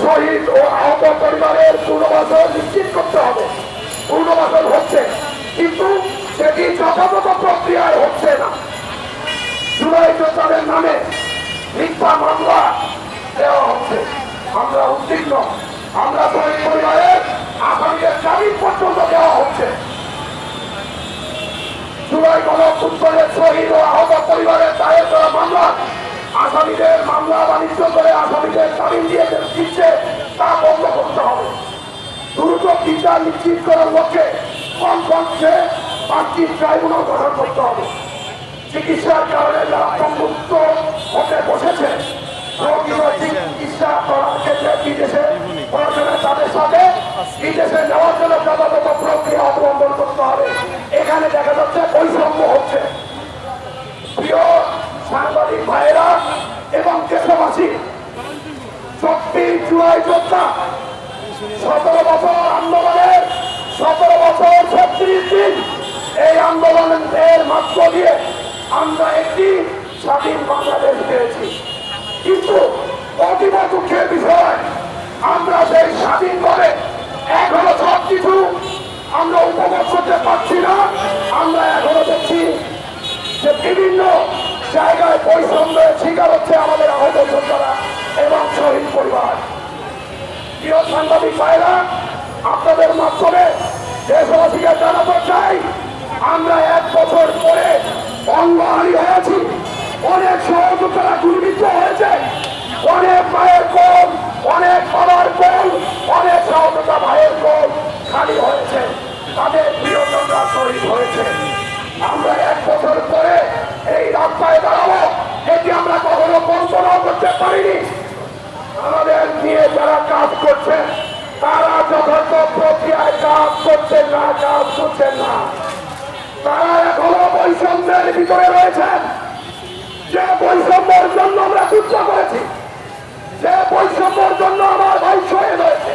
শহীদ ও আহত পরিবারের পুনর্বাসন নিশ্চিত করতে হবে। পুনর্বাসন হচ্ছে, কিন্তু সেটি যথাযথ প্রক্রিয়ায় হচ্ছে না। জুলাই যোদ্ধাদের নামে মিথ্যা মামলা দেওয়া হচ্ছে। আমরা উদ্বিগ্ন। আমরা শহীদ পরিবারের আসামিদের জামিন পর্যন্ত দেওয়া হচ্ছে। জুলাই গণঅভ্যুত্থানের শহীদ ও আহত পরিবারের দায়ের করা মামলা আসামিদের মামলা বাণিজ্য করে আসামিদের জামিন দিয়ে দিচ্ছে, তা বন্ধ করতে হবে। দ্রুত বিচার নিশ্চিত করার লক্ষ্যে কমপক্ষে 5টি ট্রাইব্যুনাল গঠন করতে হবে। চিকিৎসার কারণে যারা সংযুক্ত হতে বসেছে, চিকিৎসা করার ক্ষেত্রে বিদেশে প্রয়োজনে তাদের সাথে বিদেশে নেওয়ার জন্য যথাযথ প্রক্রিয়া অবলম্বন করতে হবে। এখানে দেখা যাচ্ছে বৈষম্য হচ্ছে। প্রিয় সাংবাদিক ভাইয়েরা এবং দেশবাসী, 24 জুলাই যোদ্ধা 17 বছর আন্দোলনের 17 বছর 36 দিন এই আন্দোলনের মাত্র দিয়ে আমরা একটি স্বাধীন বাংলাদেশ পেয়েছি। কিন্তু অতীব দুঃখের বিষয়, আমরা সেই স্বাধীন করে এখনো সবকিছু আমরা উপভোগ করতে পারছি না। আমরা এখনো দেখছি যে বিভিন্ন জায়গায় বৈষম্যের শিকার হচ্ছে আমাদের আহত যোদ্ধারা এবং শহীদ পরিবার। প্রিয় সাংবাদিক ভাইরা, আপনাদের মাধ্যমে দেশবাসীকে জানাতে চাই, আমরা 1 বছর পরে অঙ্গহানি হয়েছি। অনেক সহযোদ্ধারা গুলিবিদ্ধ হয়েছে, অনেক মায়ের কোল, অনেক বাবার কোল, অনেক সহযোদ্ধা ভাইয়ের কোল খালি হয়েছে, তাদের প্রিয়জনরা শহীদ হয়েছে। আমরা 1 বছর পরে এই রাস্তায় দাঁড়াবো, এটি আমরা কখনো কল্পনাও করতে পারিনি। আমাদের নিয়ে যারা কাজ করছেন তারা যথার্থ প্রক্রিয়ায় কাজ করছেন না, কাজ করছেন না। তারা এখনো বৈষম্যের ভিতরে রয়েছেন। যে বৈষম্যের জন্য আমরা যুদ্ধ করেছি, যে বৈষম্যের জন্য আমার ভাই শহীদ হয়েছে,